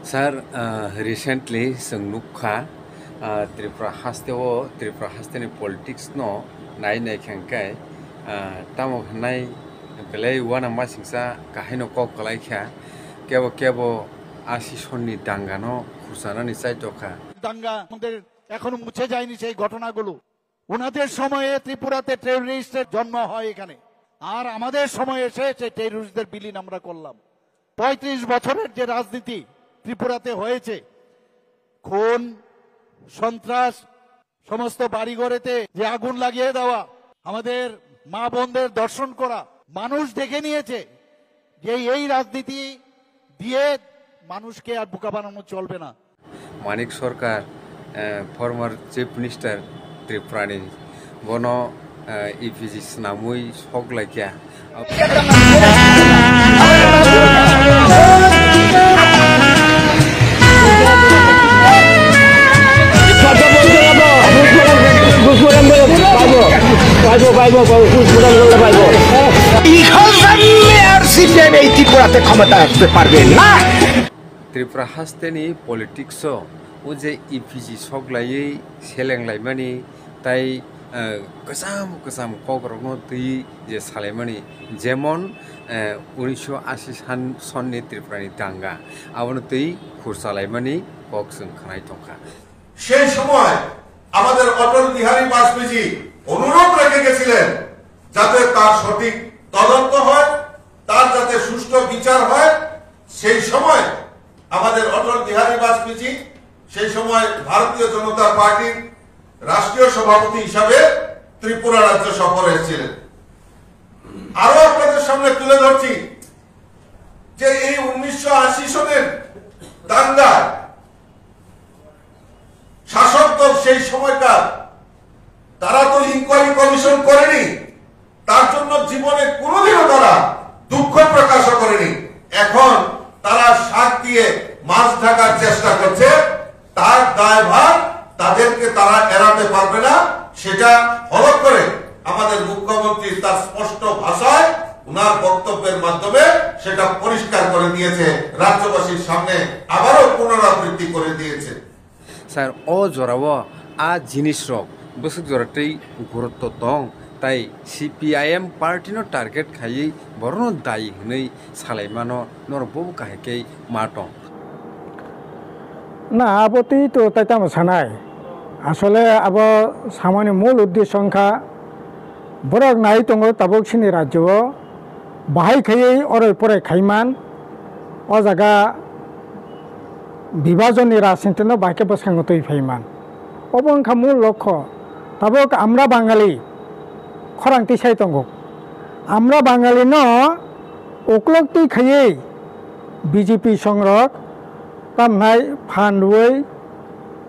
Sir, recently Sungmukha Tripura Hasteni politics no nai nai khangkai tamo nai belai wana masingsa kahino kok kalai kha kebo ashi sonni dangano khusana ni saitoka দাঙ্গা আমাদের এখনো মুছে যায়নি সেই ঘটনাগুলো। ওনাদের সময়ে ত্রিপুরাতে টেররিস্টের জন্ম হয় এখানে, আর আমাদের সময় এসে সেই টেররিস্টদের বিলীন আমরা করলাম। ৩৫ বছরের যে রাজনীতি ত্রিপুরাতে হয়েছে, খুন, সন্ত্রাস, সমস্ত বাড়িঘরেতে যে আগুন লাগিয়ে দেওয়া, আমাদের মা বোনদের দর্শন করা, মানুষ দেখে নিয়েছে যে এই রাজনীতি দিয়ে মানুষকে আর বোকা বানানো চলবে না। Manik Sarkar, former Chief Minister Tripurani, bono EPG Snamui Soglaikia. Tripura Hasteni politics uje EPG Soglai Selenglai tai kesam kogrogno tui je salemani jemon 1980 sonni Tripurani danga abono tui khursalai kok sung khanai tongkha সেই সময় আমাদের অটল বিহারী বাজপেয়ী অনুরোধ রেখে গেছিলেন যাতে তার সঠিক তদন্ত হয়, তার যাতে সুষ্ঠু বিচার হয়। সেই সময় আমাদের অটল বিহারী বাজপেয়ী সেই সময় ভারতীয় জনতা পার্টির রাষ্ট্রীয় সভাপতি হিসাবে ত্রিপুরা রাজ্য সফরে এসেছিলেন। আরো আপনাদের সামনে তুলে ধরছি যে এই 1980 সনের দাঙ্গায় শাসক দল সেই সময়কার তারা তো ইনকোয়ারি কমিশন করেনি, তার জন্য জীবনে কোনোদিনও তারা দুঃখ প্রকাশও করেনি। এখন তারা শাক দিয়ে মাছ ঢাকার চেষ্টা করছে, তার দায়ভার তাদেরকে তারা এড়াতে পারবে না। সেটা হলফ করে আমাদের মুখ্যমন্ত্রী তার স্পষ্ট ভাষায় উনার বক্তব্যের মাধ্যমে সেটা পরিষ্কার করে দিয়েছে, রাজ্যবাসীর সামনে আবারও পুনরাবৃত্তি করে দিয়েছে। স্যার ও জরাও আ জিনিস রক বসুক জরাতেই গুরুত্ব দং তাই CPIM পার্টিনো টার্গেট খাই বরনো দায়ী হই সালাইমানো নরববু কাহেকেই মাটং না আপত্তি তো তাই তাম সানাই আসলে আব সামান্য মূল উদ্দেশ্য সংখ্যা বরক নাই দङ তাবকসিনি রাজ্য বাহাই খাই অরই পরে খাইমান ও জায়গা বিভাজননি রাজনীতিनो বাকে বসাঙ্গ তৈ ফাইমান অবংখা মূল লক্ষ্য তাবক আমরা বাঙালি খরাংতি সাই দङ আমরা বাঙালি ন অকলকতি খাই BJP সংরক তামনাই ফান রুই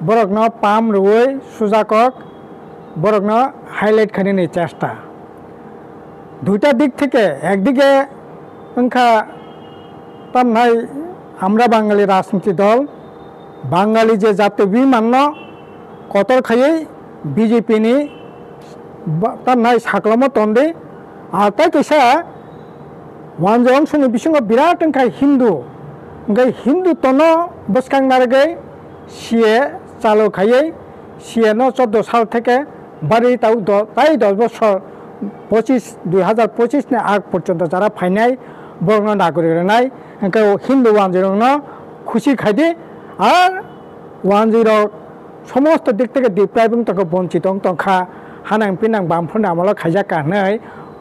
বরকনো পাম রুই সুজাকক বরকনো হাইলাইট খানিনি চেষ্টা দুইটা দিক থেকে একদিকে ওংখা তামনাই আমরা বাঙালি রাজনীতি দল বাঙালি যে জাতীয় বিমান্য কতর খাই BJP নি তামনাই সাকলমো তন্দে আর তাই কইসা ওয়ানজং সঙ্গে বিসঙ্গ বিরাট ওংখা হিন্দু ওংখাই হিন্দু তনো বসকাং নারগৈ সিএ চালু খাই সিএ ন 14 সাল থেকে বাড়ি তাও তাই 10 বছর 2025 নে আগ পর্যন্ত যারা ফাইনাই বর্ণ নাগরিক নাই হিন্দু 10 খুশি খাইদি আর 10 সমস্ত দিক থেকে ডিপ্রাইভিং তাকে বঞ্চিত তংখা হানাং পিনাং বামফুন আমল খাইজা কারণে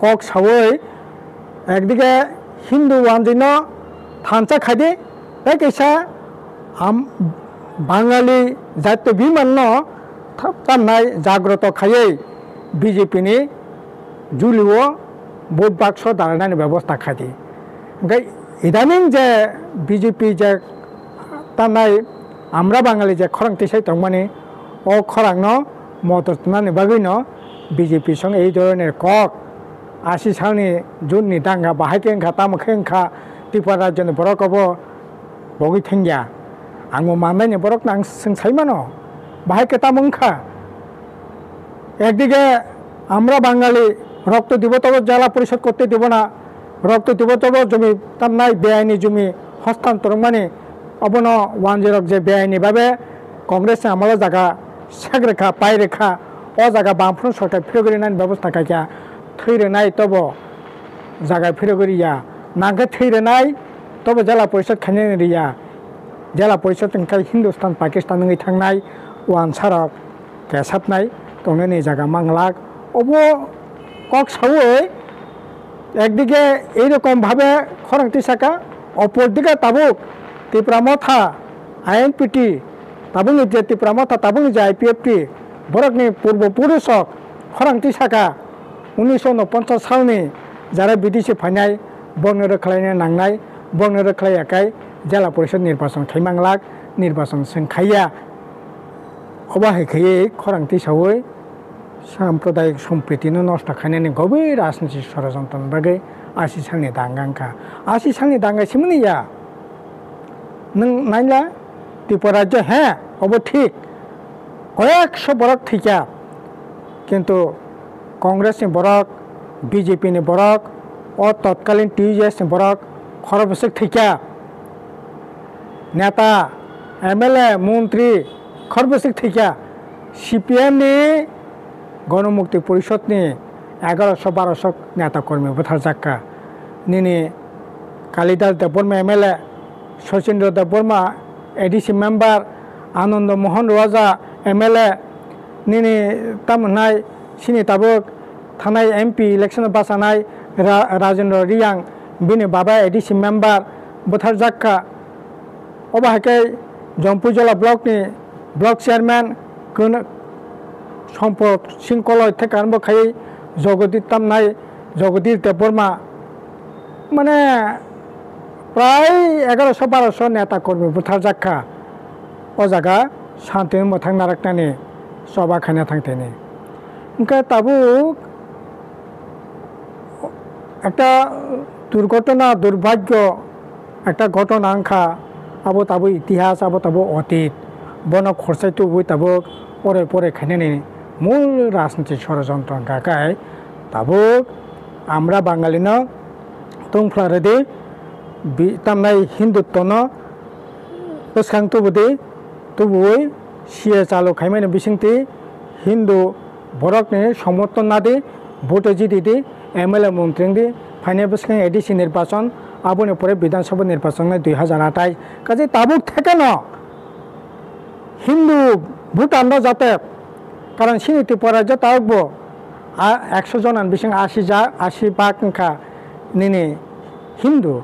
কক সাওই একদিকে হিন্দু 10 থানচা খাইদি তাই কেসা বাঙালি জাতীয় বিমান্য তামনাই জাগ্রত খাই BJP নি জুলিও ভোট বাক্স দাঁড়ানোর ব্যবস্থা খাইদি ইদানিং যে BJP যে তামনাই আমরা বাঙালি যে খরাংতি সাই দংমানি ও খরাংন মদত নানি বাগৈন BJP সঙ্গে এই ধরনের কক 80 সালনি জুননি দাঙ্গা বাহাইকে ওংখা তামুখে ওংখা ত্রিপুরা রাজ্যनि বরকবো বগৈ থেঙ্গিয়া आंबो माननायनि बरक नां सोंसाइमानो बाहायके तामोंखा একদিকে আমরা বাঙালি রক্ত দিব তবে জেলা পরিষদ করতে দেব না রক্ত দিব তবে জমি তার নাই বেআইনি জমি হস্তান্তর মানে অবন 10 যে বেআইনিভাবে কংগ্রেসে আমলে জায়গা সেগ্রেখা পাইরেখা ও জায়গা বামফ্রন সরকার ফিরে নাইন ব্যবস্থা খাইয়া থৈরে নাই তব জায়গায় ফিরে করিয়া নাগে থৈরে নাই তবে জেলা পরিষদ খাইনে রিয়া জেলা পরিষদ হিন্দুস্তান পাকিস্তাन थांनाय वान सारक केसाबनाय तंनो नि जायगा मांगलाक अब কক সাউয়ে একদিকে এইরকমভাবে খরাংটি শাখা অপরদিকে তাবুক ত্রিপুরামথা আইএনপিটি তাবুক যে ত্রিপুরামথা তাবুক যে আইপিএফটি বরকনি পূর্বপুরুষক খরাংটি শাখা 1949 সালनि যারা বিদেশি ফাইनाय বর্ণ রক্ষাयनो नांनाय বর্ণ রক্ষাयाखाय জেলা পরিষদ নির্বাচন খাইমাংলাক নির্বাচন सोंखाया অবাহেখাयै খরাংটি সাউয়ে সাম্প্রদায়িক সম্প্রীতিनो नष्ट खालायनायनि गभीर राजनीतिक षড়যন্ত্রनि बागै 80 सालनि दांगांखा 80 सालनि दांगासिमनिया नों नायला त्रिपुरा राज्य হ্যাঁ अब ঠিক কয়েকশো বরক থিকা কিন্তু কংগ্রেসনি বরক বিজেপিনি বরক ও তৎকালীন টিউজেসনি বরক খরবসক থিকা নেতা এমএলএ মন্ত্রী খরবসক থিকা সিপিএমনি গণমুক্তি পরিষদনি 1100-1200 নেতা কর্মী বুথার জাক্কা নিনি Kalidas Debbarma MLA Sachindra Debbarma ADC member Ananda Mohan Raja MLA নিনি তামনাই সিনি তাবুক থানায় এমপি ইলেকশন বাসানাই রাजेन्द्र रियां बिनि बाबा एडिसि मेम्बार बुथार जाक्का अबाहाय जम्पुजला ब्लकनि ब्लक चेयरमैन सम्पद सिंकलय থেকে आरम्भ खाई जगदीश तामनाय जगदीश देबबर्मा माने प्राय 1100-1200 नेता कर्मी बुथार जाक्का ओ जागा शांति मोथां नाराकनानि सभा खाना थांतेनि ओंखाय ताबुक একটা দুর্ঘটনা দুর্ভাগ্য একটা ঘটনা আংখা আবো তাবো ইতিহাস আবো তাবো অতীত বন খরচাইতো বই তাবো পরে পরে খাইনানি মূল রাজনীতিক ষড়যন্ত্র গাকায় তাবো আমরা বাঙালিন তংফ্লারেদে তামনাই হিন্দুত্বন বসখাং তবুদে তবুই সিয়ে চালু খাইমানি বিসিংতি হিন্দু বরকনি সমর্থন না দে ভোটে জিতে एमएलए मंत्री फाइनाल बसखां एडिसि निर्वाचन आबोनि परे विधानसभा निर्वाचन 2028 काजे ताबुक थेके न हिंदू भूटान जाते कारण सिनि त्रिपुरा राज्य ताबो 100 जन बिसिं 80 भाग अंका निनि हिंदू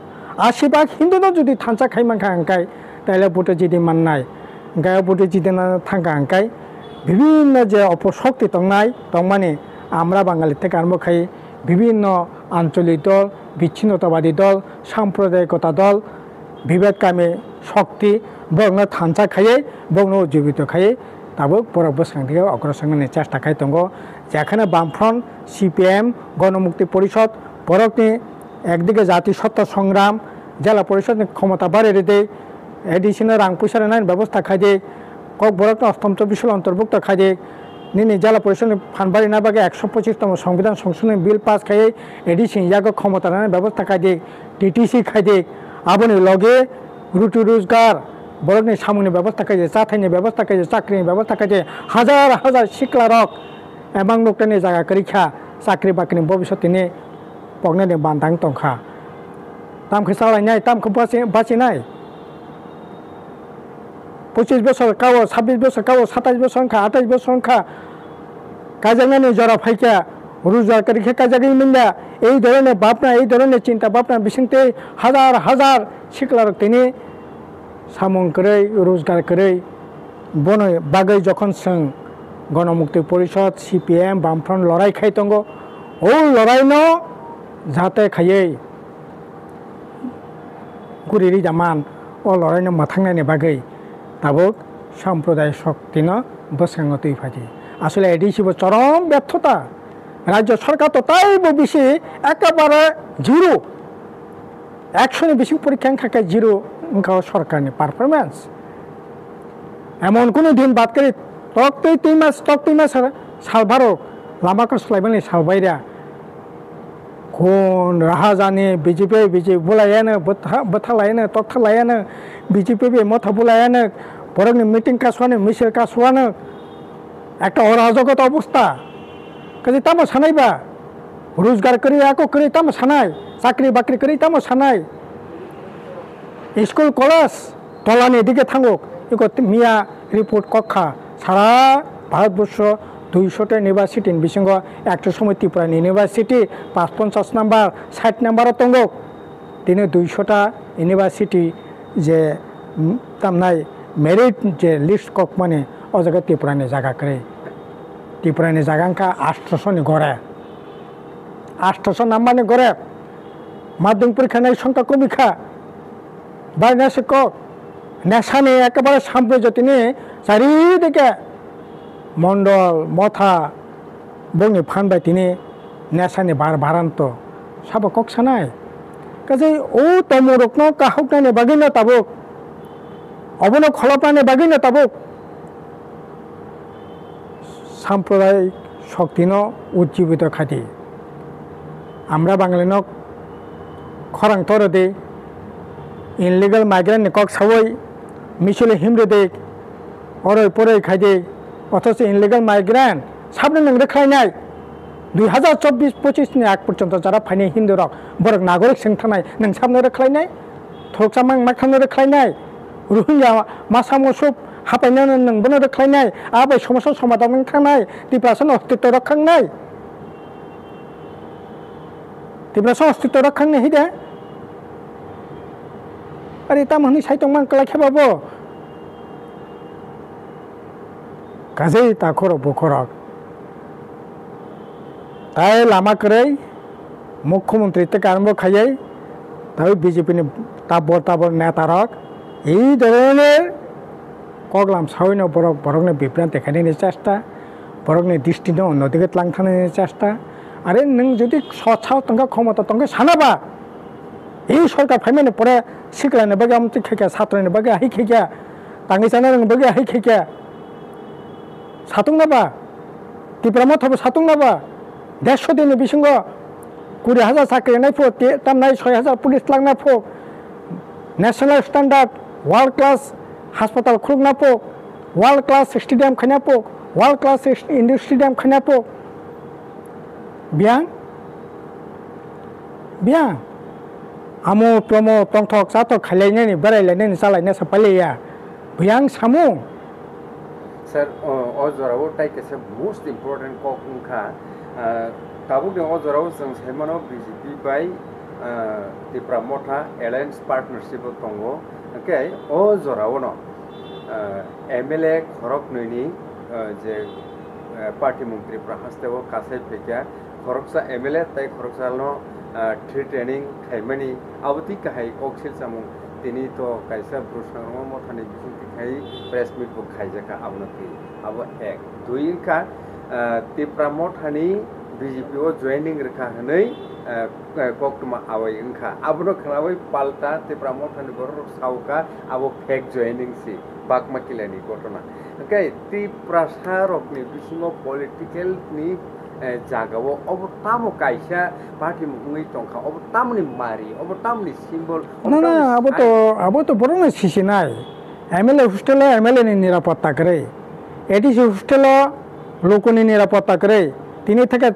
80 भाग हिंदू न जुदि थांचा खाइमांखा अंकाय ताइले भोटे जिदि माननाय गाय भोटे जिदि ना थांगा अंकाय विभिन्न जे अपशक्ति तंनाय तंमाने আমরা বাঙালি থেকে আরম্ভ খাই বিভিন্ন আঞ্চলিক দল বিচ্ছিন্নতাবাদী দল সাম্প্রদায়িকতা দল বিভেদকামী শক্তি বর্ণ থানচা খাইয়ে বর্ণ উজ্জীবিত খাইয়ে তাবো বরফ বসখাং থেকে অগ্রসংনি চেষ্টা খাই দङ যেখানে বামফ্রন্ট সিপিএম গণমুক্তি পরিষদ বরকনি একদিকে জাতিসত্তা সংগ্রাম জেলা পরিষদ ক্ষমতা বাড়িয়ে দেয় এডিশনাল রাং পয়সার নাইন ব্যবস্থা খাই দেয় কক বরকনি অষ্টম 24 সাল অন্তর্ভুক্ত খাই দেয় নিনি জেলা পরিষদ ফানবাড়ি না বাগে 125তম সংবিধান সংশোধনী বিল পাস খাইয়ে এডিসি ইয়াগো ক্ষমতা নাইন ব্যবস্থা খাই দেয় টিটিসি খাই দেয় আবনি লগে রুটি রোজগার বরকনি সামুনি ব্যবস্থা খাই দেয় চাথাইনি ব্যবস্থা খাই দেয় চাকরিনি ব্যবস্থা খাই দেয় হাজার হাজার শিক্ষারক এবং লোকটানি জায়গা করিখা চাকরি বাকরিনি ভবিষ্যৎনি পগনানি বান্ধাং তংখা তামখো চালাयनाय তামখো বাঁচিनाय 25 বছর কাও 26 বছর কাও 27 বছর খা 28 বছর খা কাজাঙ্গানি জরা ফাইকা রোজগার করিখা কাজাগি মিন্দা এই ধরনের ভাবনা এই ধরনের চিন্তা ভাবনা বিসিংতে হাজার হাজার শিক্ষারক তিনি সামং করে রোজগার করে বন বাগৈ যখন সং গণমুক্তি পরিষদ সিপিএম বামফ্রন্ট লড়াই খাই দङ ও লড়াই ন যাতে খাইयै গুরিরি জামান ও লড়াই ন মাথাंनायनि बागै তাবক সাম্প্রদায়িক শক্তি ন বসখাং তৈ ফাজি আসলে এডিসি চরম ব্যর্থতা রাজ্য সরকার তো তাইব বেশি একেবারে জিরো 100 বেশি পরীক্ষা খাকে জিরো অঙ্কা সরকারের পারফরমেন্স এমন কোনো দিন বাদ করে তক তুই মাস সালভারো লামাকে সলাইবানি সালবাইরা हुन राहा जाने बीजेपी बुलायानो बोथालायानो तथालायानो बीजेपी मथा बुलायानो बरंनि मिटिं कासुआनो मिছিল कासुआनो একটা অরাজকতা অবস্থা কাজে তামো সানাইবা রোজগার করি আকো করি তামো সানাই চাকরি বাকরি করি তামো সানাই স্কুল কলেজ তলানি দিকে থাকুক এগো মিয়া রিপোর্ট কক্ষা সারা ভারতবর্ষ 200টা ইউনিভার্সিটি বিসঙ্গ 100 সময় ত্রিপুরা ইউনিভার্সিটি 55 নাম্বার 60 নাম্বারও তঙ্গক তিনি 200টা ইউনিভার্সিটি যে তামনাই মেরিট যে লিস্ট কক মানে ও জায়গা ত্রিপুরানি জায়গা করে ত্রিপুরানি জায়গাঙ্কা 800 গড়ে 800 নাম্বারনি গড়ে মাধ্যমিক পরীক্ষা নেই সংখ্যা কমিখা বাইনা শিক্ষক নেশানি একেবারে সাম্প্রজ্য তিনি চারিদিকে মণ্ডল মথা বংনি ফানবাই তিনি নেশানি বারান্ত সাবা কক সানাই কাজে ও তমরকনো কাহকনানি বাগিনা তাবুক অবন খলপানি বাগিনা তাবুক সাম্প্রদায়িক শক্তিন উজ্জীবিত খাতি আমরা বাঙালিনক খরাং তরদে ইনলিগাল মাইগ্রেন্ট কক সাবই মিছিলে হিমরে দেখ অরই পরই খাইদে অথচ ইনলিগাল মাইগ্রেন্ট সামনে নং রেখাইনাই 2024-25 আগ পর্যন্ত যারা ফাইনে হিন্দু রক বরক নাগরিক সংথানাই নং সামনে রেখাইনাই থরকসামাং মাখানো রেখাইনাই রোহিঙ্গা মাসা মসুব হাপাইनानै नोंबोनो रोख्लायनाय आबै समस्या समाधान खांनाय ত্রিপুরাসন अस्तित्व रखांनाय ত্রিপুরাসन अस्तित्व रखांनाय हिदे अरे तामहनि साइतं मान कलाखेबाबो गाजै ताखर बखरक ताई लामा करै मुख्यमंत्री ते आरम्भ खायै ताई बीजेपीनि ताबर नेतारक এই ধরনের কগলাম সাউইনো বরকনে বিভ্রান্তি দেখানোর চেষ্টা বরকনে দৃষ্টি অন্যদিকে লাংথানোর চেষ্টা আরে নং যদি সৎসাহ তঙ্কা ক্ষমতা তঙ্কা সানাবা এই সরকার ফাইমানে পরে শিখলাইনে বাগে আমতি খেকে ছাত্রনে বাগে আহি খেকে তাঙ্গি চানার বাগে আহি খেকে সাতুং নাবা ত্রিপুরা মথাবো সাতুং নাবা 150 দিনের বিসঙ্গ 20,000 চাকরি নাই ফোক তার নাই 6,000 পুলিশ লাংনা ফোক ন্যাশনাল স্ট্যান্ডার্ড ওয়ার্ল্ড ক্লাস হাসপাতাল খুলনা পোক ওয়ার্ল্ড ক্লাস স্টেডিয়াম খানা পোক ওয়ার্ল্ড ক্লাস ইন্ডোর স্টেডিয়াম খানা পোক বিয়া আমো প্রমো টংথক চাতক খাইলাইনানি বেড়াইলাইনানি চালাইना सापालिया बियां सामु सर अजराव टाइकेसे मोस्ट इम्पोर्टेंट कखा ताबुक दं अजराव जों साइमानो बीजेपी बाय त्रिपुरा मथा एलायन्स पार्टनारशिप दंगो ओके अजराव न एमएलए खरक नैनी जे पार्टी मंत्रीफ्रा हास्तेव कासाय फेकिया खरकसा एमएलए ताई खरकसानो ट्रेनिंग खाइमानि आबति काहाय अक्सिल सामु तिनी तो कायसा ब्रुसांगो मथानि बिसुंथि खाइ प्रेस मीट बो खाइजाका आबनति आबो एक दुइका त्रिपुरा मथानि बीजेपी ओ जॉइनिंग रेखा हनै कोक्टमा आवै इंखा आबनो खनावै पाल्टा त्रिपुरा मथानि बर सावका आबो फेक जॉइनिंग सि बागमा किलानि घटना ओके त्रिपुरा सारकनि बिसिङो पलिटिकल नि जागावो अब तामो कायसा पार्टी मुङै तंखा अब तामनि मारि अब तामनि सिम्बल ना अब तो बरनो सिसिनाय एमएलए हॉस्टेल एमएलए नि निरापत्ता करे एडीसी हॉस्टेल लोकनि निरापत्ता करे तिनि থেকে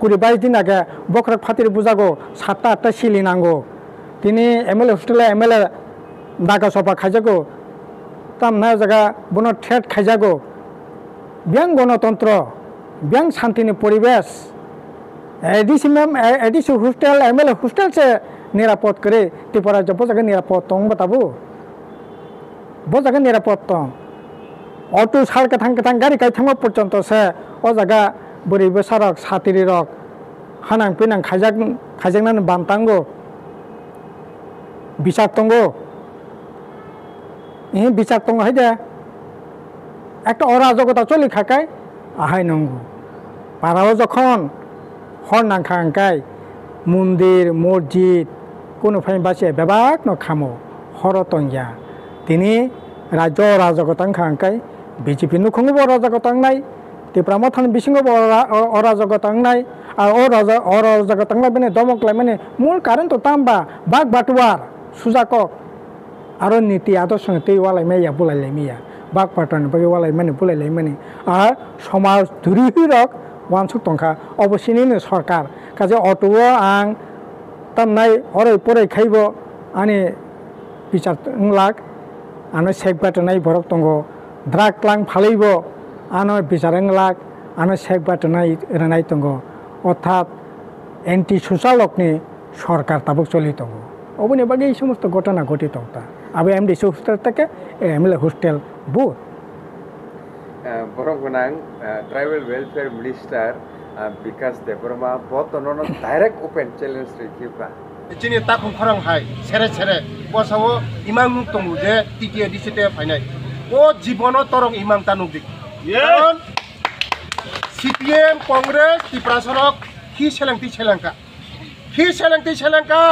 22 दिन आगे बकरक फातिर बुझागो 7-8टा सिलि नांगो तिनि एमएलए हॉस्टेल एमएलए दागा सफा खाइजागो तामना जागा बनो थ्रेट खाइजागो बियां गणतंत्र बियां शांतिनि परिवेश एडीसी हॉस्टेल एमएलए हॉस्टेल से निरापद करे त्रिपुरा जब जागा निरापद तंग बताबो बजागा निरापद तंग ऑटो सार कथां गाड़ी काइथांग पर्यंत से ओ जागा बोरैबो सारक सातिरि रक हानां पिनां खाइजागनानै बामतांगो बिसाक्तंगो এই বিচারতঙ্গ হাইদে একটা অরাজকতা চলি খাকায় আহাই নঙ্গু পাড়াও যখন হর নাংখাঙ্কায় মন্দির মসজিদ কোনো ফাইন বাসে বেবাক ন খামো হরতঙ্গিয়া তিনি রাজ্য অরাজকতাং খাঙ্কায় বিজেপি নুখঙ্গব অরাজকতাং নাই ত্রিপুরা মথান বিসিঙ্গ অরাজক তাংনাই আর অরাজক তাংনাই মানে দমকলাই মানে মূল কারণ তো তামবা বাঘ বাটুয়ার সুজাকক আরো নীতি আদর্শ নীতি ওয়ালাই মেয়া বুলাইলাই মিয়া বাঘ বাটুয়ার বাকি ওয়ালাই মানে বুলাইলাই মানে আর সমাজ দুরিহিরক ওয়ানসুক তংখা অবশ্যই সরকার কাজে অটোও আং তামনাই অরাই পরাই খাইব আনি বিচার লাখ আনো সেক বাটনাই বরক দङ দ্রাগ লাং ফালাইব আনো বিচার লাখ আনো সেক বাটনাই রানাই দङ অর্থাৎ এন্টি সোশ্যালকনি সরকার তাবক চলি দङ অবনি বাকি এই সমস্ত ঘটনা ঘটিত আবে এমডিসি হোস্টেল থেকে এমএলএ হোস্টেল বুথ বরং গোনাং ট্রাইবেল ওয়েলফেয়ার মিনিস্টার বিকাশ দেববর্মা বর্তমানে ডাইরেক্ট ওপেন চ্যালেঞ্জ রেখেবা जोंनि ताखुं खरां हाय सेरे सेरे बसावो इमां मुख दङ जे टिटिए डिसिटे फाइनाय ओ जीवनो तरं इमां तानुक दिक कारण सीपीएम कांग्रेस त्रिपुरा सरक खि सेलेंथि सेलेंका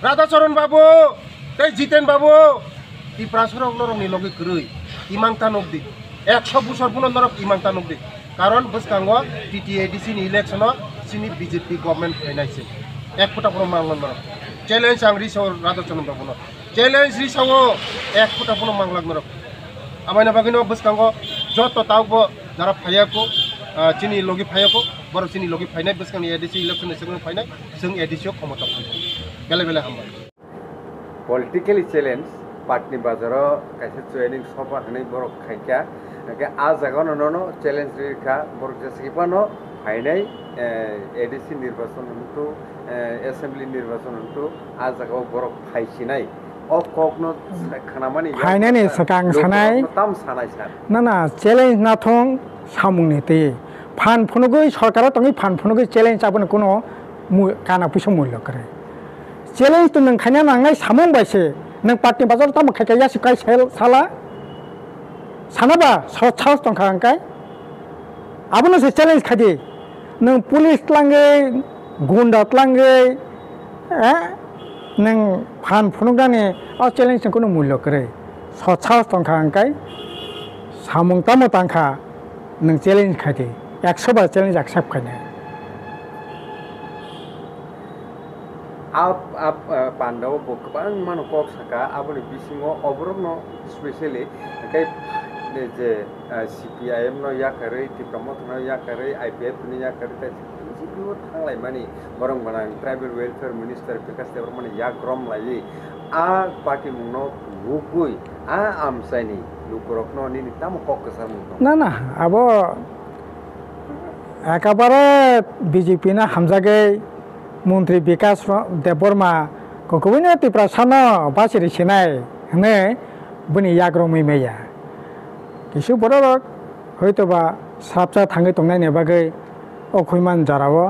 राधाचरण बाबू तै जितेन बाबू त्रिपुरा सरक नरंनि लगे गरै इमां तानुक दिक 100 बছর पुनो नरक इमां तानुक दिक कारण बसकांगो टिटिए डिसिनि इलेक्शनो सिनि बीजेपी गवर्नमेंट फाइनायसे एक फुटा पुनो मांगलां नरक चैलेंज आं रिसाव राधाचरण बाबू चैलेंज रिसाव एक फुटा पुनो मांगलां नरक आमायना बागिनो बसकांगो जत तावबो जारा फायाको चिनि लगी फायाको बर चिनि लगी फायनाय बसकांनि एडिसि इलेक्शन सिगां फायनाय जों एडिसिओ क्षमता बेले बेले हामबाय पलिटिकली चैलेंज पार्टी बाजाराव कायसे ट्रेनिंग सभा होनाय बर खायका आ जागानो चैलेंज रेखा बर जेसेबानो फायनाय एडिसि निर्वाचन हंतु एसेम्बली निर्वाचन हंतु आ जागाव बर फायसिनाय अककनो खानामानि फायनायनि सकां सानाय ताम सानाय सार ना चैलेंज नाथं सामुंनि ते फान फुनुगै सरकारा तंगै फान फुनुगै चैलेंज आबनो कोनो काना फैसा मूल्य करे चैलेंज तो नों खायना नांनाय सामुं बायसे नों पार्टी बाजार ताम खायखाया सिकाय साला सानाबा साहस दंखा अंकाय आबनो से चैलेंज खादि नों पुलिस लांगै गुन्डात लांगै नों फान फुनुगानि आ चैलेंज कोनो मूल्य करे साहस दंखा अंकाय सामुं तामो तांखा नों चैलेंज खादि 100 बार चैलेंज एक्सेप्ट खायनो आप पांडव गोबां मानो कक साका आबनि बिसिङाव अबरनो स्पेशली कय जे सीपीआईएम नो याकरै टिप्रमथ नो याकरै आईपीएफ नि याकरै जिबो थांलाय मानि बरं बना ट्राइबल वेलफेयर मिनिस्टर विकास देबरमानि याग्रम लायै आ पार्टी मुंनो गुगुय आ आमसायनि लुकरकनो नि ताम कक सार मुं ना अब एकेबारे बीजेपी ना हामजागै मंत्री विकास देबबर्मा ककबैनो त्रिपुरा सानो बासिरि सिनाय हने बनि याग्रमै मैया किसु बरक हयतोबा साबजा थाङै तंनायनि बागै अखयमान जारावो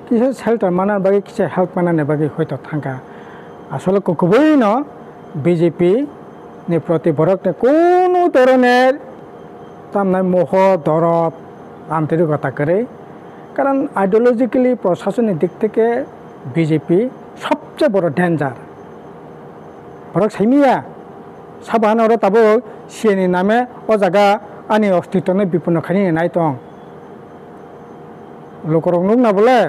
किसु सेल्टार मानार बागै किसु हेल्प मानारनि बागै हयतो थांगा आसले ककबैनो बीजेपी नि प्रति बरकने कोनो धरনের तामनाय मोह दरद आंतरिकता करे कारण आइडियोलॉजिकली प्रशासनिक दिक থেকে बीजेपी सबচেয়ে বড় ডেঞ্জার বরক সাইমিয়া সাবানর তাবো সিএনি নামে ও জায়গা আনি অস্তিত্বনে বিপন্ন খানি নাই তং লোকরং নুক না বলে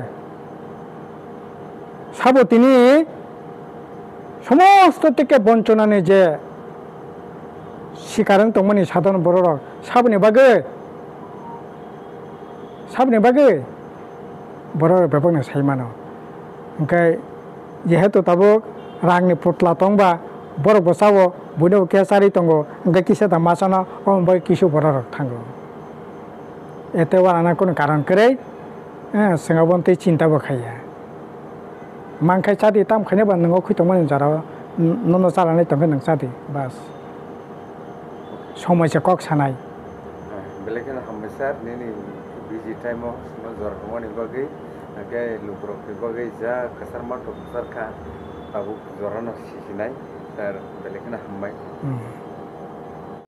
সাবো তিনি সমস্ত থেকে বঞ্চনানি যে শিকারং তংমানি সাধারণ বড় সাবনি বাগে বড় ব্যাপকনে সাইমানো ओंखाय जेहेतु ताबो रांनि पुतला तंबा बर बसावो बुनो केसारि तंगो ओंखाय किसे दामासाना ओमबाय किसु बरर थांगो एते वाना कोनो कारण करे सिंगाबन्ति चिंता बखाया मांखाय चादि ताम खाने बा नंगो खैतमन जारा ननो जारानै तंगो नों चादि बास समयसे कक सानाय बेलेकना हमसार नेनि बिजि टाइमो जरखमनि बागै के लुकरक बागै जा कसार माटो सरखा बाबु जरानो सिसिनाय सर बेलेकना हमबाय